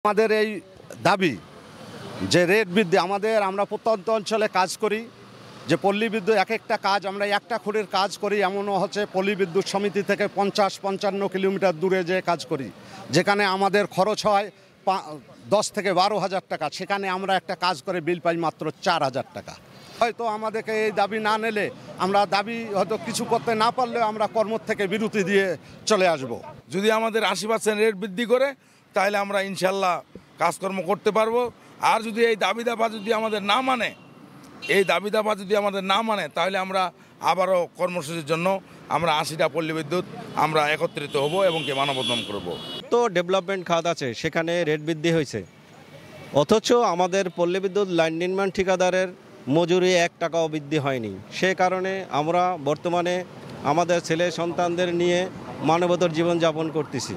আমাদের এই দাবি যে রেট বৃদ্ধি আমরা প্রত্যন্ত অঞ্চলে কাজ করি, যে পল্লী বিদ্যুৎ এক একটা কাজ আমরা একটা খুঁটির কাজ করি, এমনও হচ্ছে পল্লী বিদ্যুৎ সমিতি থেকে 50-55 কিলোমিটার দূরে যে কাজ করি, যেখানে আমাদের খরচ হয় 10 থেকে 12,000 টাকা, সেখানে আমরা একটা কাজ করে বিল পাই মাত্র 4,000 টাকা। হয়তো আমাদেরকে এই দাবি না নিলে আমরা দাবি হয়তো কিছু করতে না পারলেও আমরা কর্ম থেকে বিরতি দিয়ে চলে আসব। যদি আমাদের 80% রেট বৃদ্ধি করে তাহলে আমরা ইনশাল্লাহ কাজকর্ম করতে পারবো। আর যদি এই দাবি দাবা যদি আমাদের না মানে তাহলে আমরা আবারও কর্মসূচির জন্য আমরা 80টা পল্লী বিদ্যুৎ আমরা একত্রিত হব এবং মানববন্ধন করব। তো ডেভেলপমেন্ট খাত আছে, সেখানে রেট বৃদ্ধি হয়েছে, অথচ আমাদের পল্লী বিদ্যুৎ লাইন নির্মাণ ঠিকাদারের মজুরি 1 টাকাও বৃদ্ধি হয়নি। সে কারণে আমরা বর্তমানে আমাদের ছেলে সন্তানদের নিয়ে মানবতর জীবনযাপন করতেছি।